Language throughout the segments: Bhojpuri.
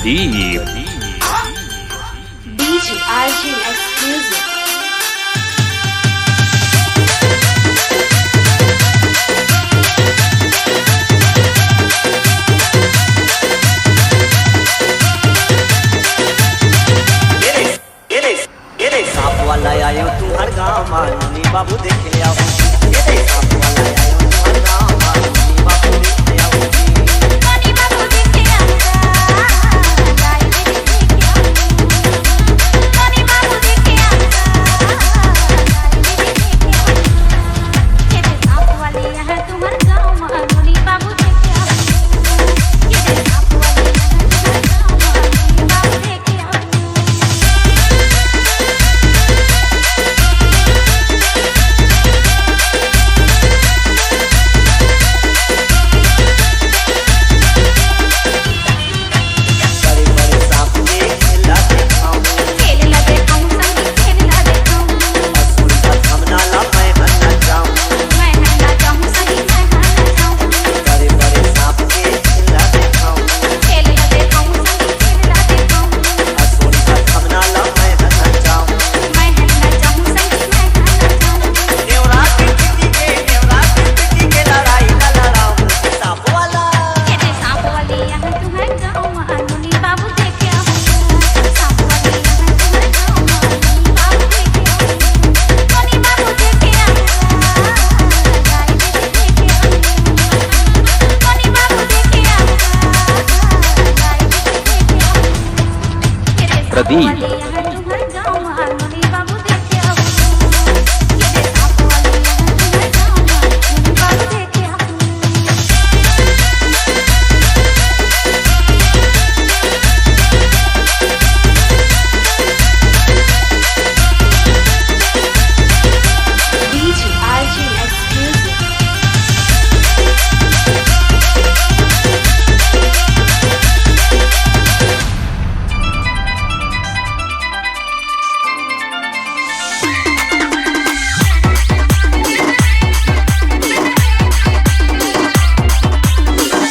Pradeep DJ RJ Exclusive. सांप वाला आयो तू हर गाँव मानी बाबू देख ले आओ। सांप वाला आयो तू हर गाँव मानी बाबू देख ले आओ। Mani babu dekhe aata, gaay dekhe aata. Mani babu dekhe aata, gaay dekhe aata. ये सांप वाले यहाँ तुम्हारे गाँव मानी बाबू देखे आते। ये सांप वाले यहाँ तुम्हारे गाँव मानी बाबू देखे आते। Pradeep DJ RJ Exclusive.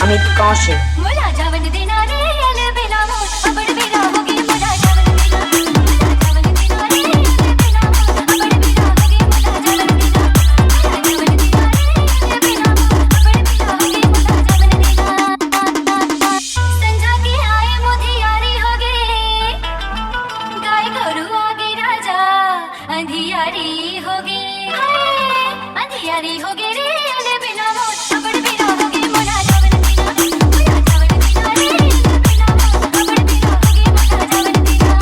Amit Kaushik मुला जावन देना रे अल बेला मोट अबड़ बेला होगी मुला जावन देना जावन देना रे अल बेला मोट अबड़ बेला होगी मुला जावन देना जावन देना रे अल बेला मोट अबड़ बेला होगी मुला जावन देना संजा के आए मुधियारी होगे गाय गरु आगे राजा अंधियारी होगी अंधियारी होगी रे अल बेला मोट अबड़ बेला होगी मुला जावन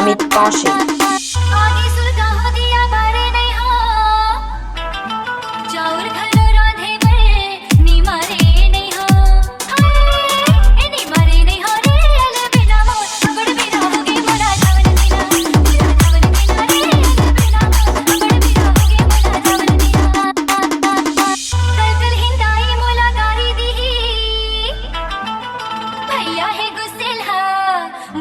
अमित कौशिक आगे सुलगा हो दिया बारे नहीं हो चाउर घलो राधे बे नी मारे नहीं हो ए नी मारे नहीं हो रे अल बेला मोट अबड़ बेला होगी मुला जावन देना जावन देना रे अल बेला मोट अबड़ बेला होगी मुला जावन देना कल कल हिंदाई मुला गारी दी भैया है गुस्सेल हा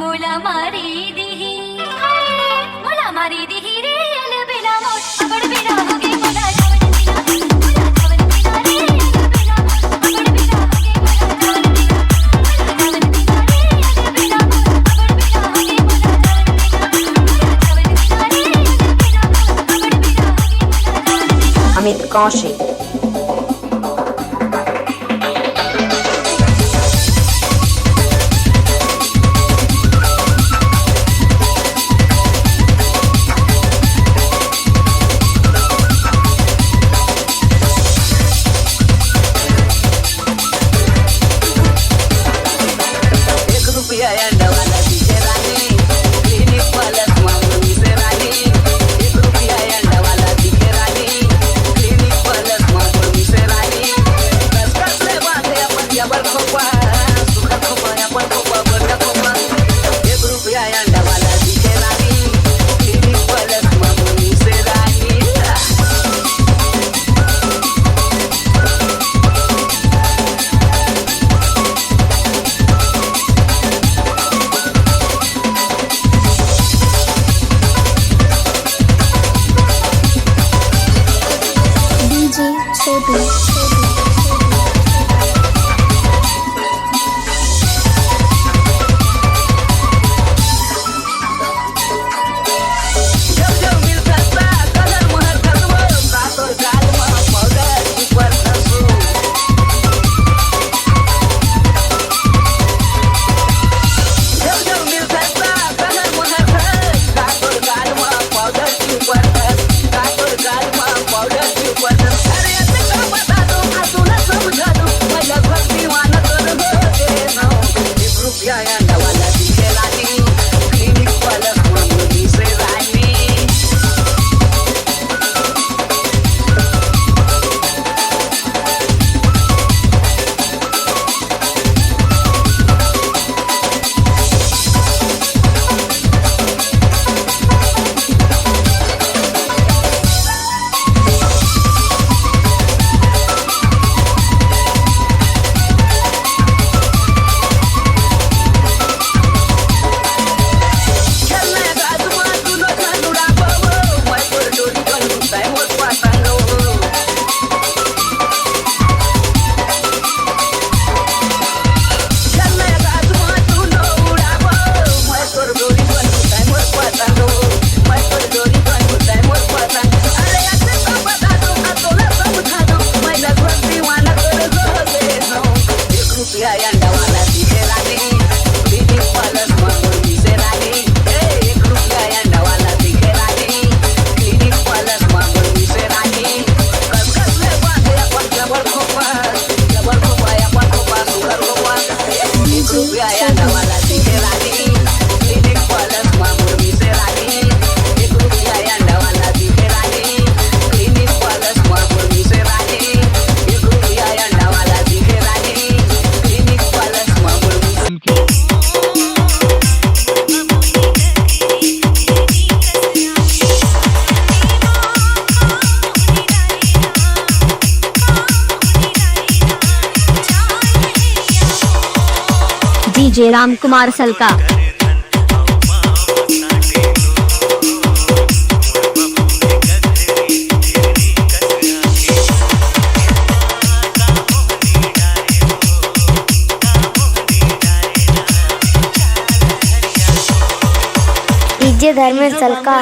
मुला मारी दी मुला मारी दी रे अल बेला मोट अबड़ बेला होगी मुला जावन देना मुला जावन देना रे अल बेला मोट अबड़ बेला होगी मुला जावन देना मुला जावन देना रे अल बेला मोट अबड़ बेला होगी मुला जावन देना मुला जावन देना रे अल बेला मोट अबड़ बेला होगी मुला जावन देना। अमित कौशिक ₹1 अंडवाला दिसे रानी क्लिनिक प्लस मागणी से रानी ₹1 अंडवाला दिसे Rani clinic plus DJ Ram Kumar सलका। डीजे धर्मेश सलका।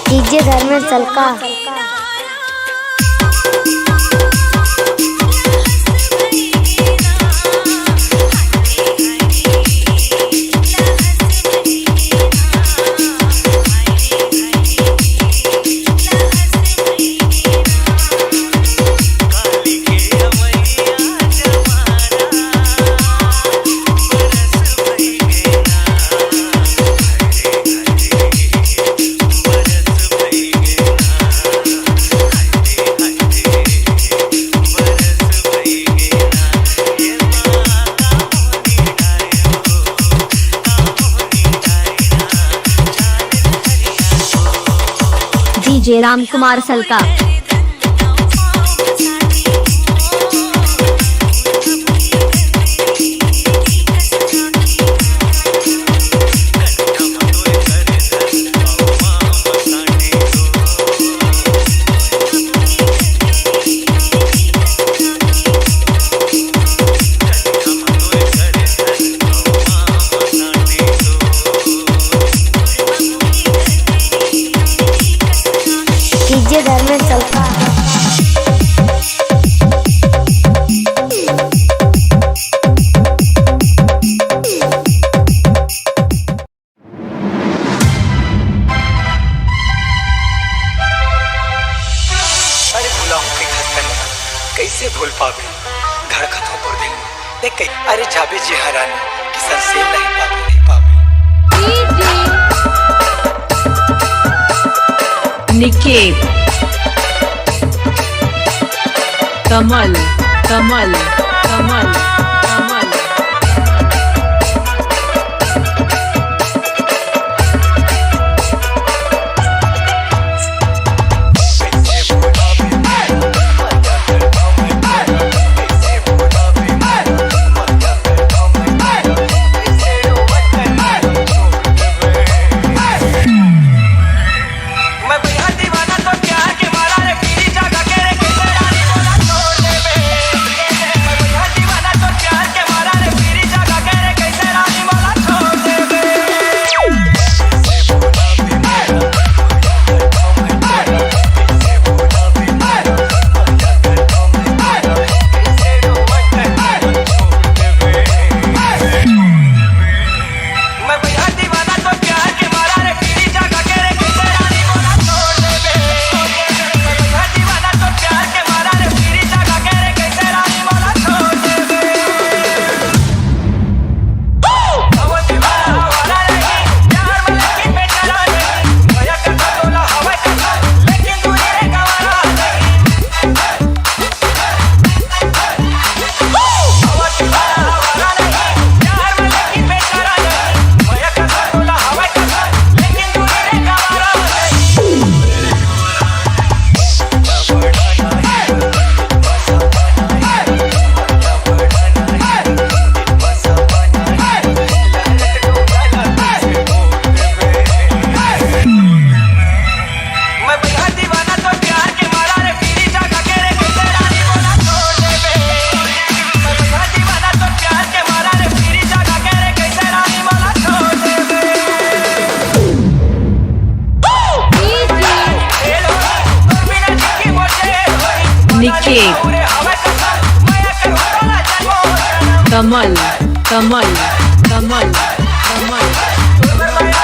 डीजे धर्मेश सलका। डीजे राम कुमार सलका। डीजे धर्मेश सलका। अरे भूला हूँ कहीं हंस कर कैसे भूल पावे धड़कतों पर दिल देख कहीं अरे जाबे जी हरानी किसन से नहीं पावे निकेत कमल कमल कमल कमल दीवाना तो क्या के मारा रे पीरी जगह के रे कैसे रानी बोला छोड़ दे बे। निकेत कमल कमल कमल कमल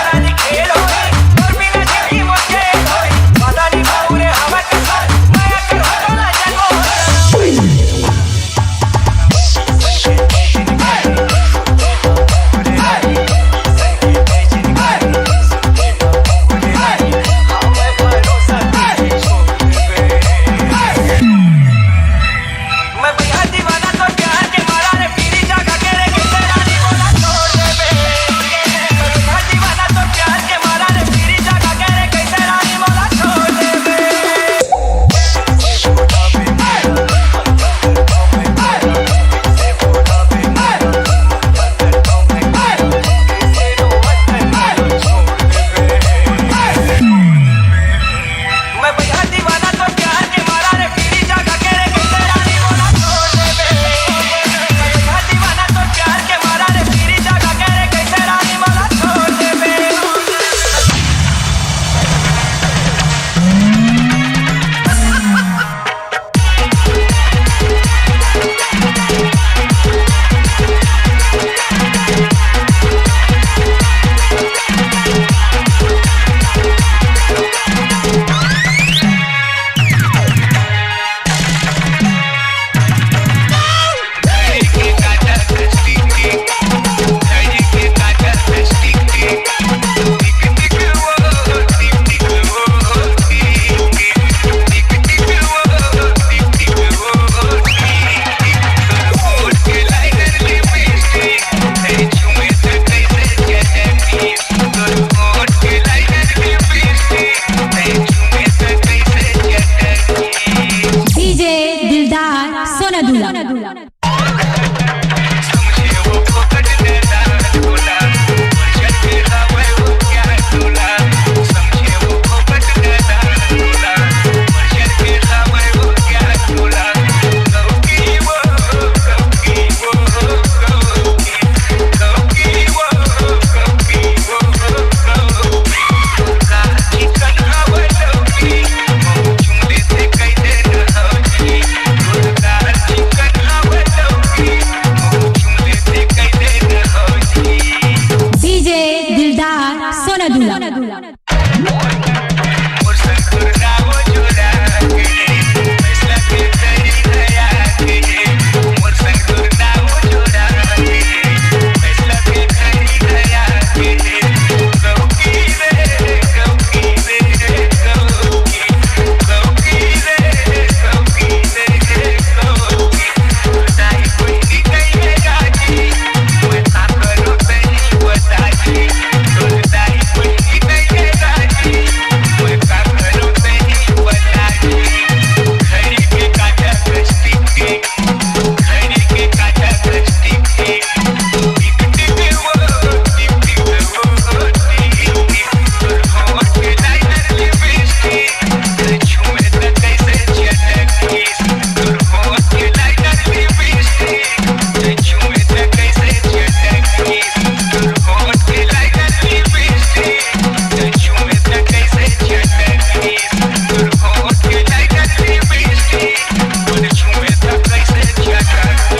सोना दूल्हा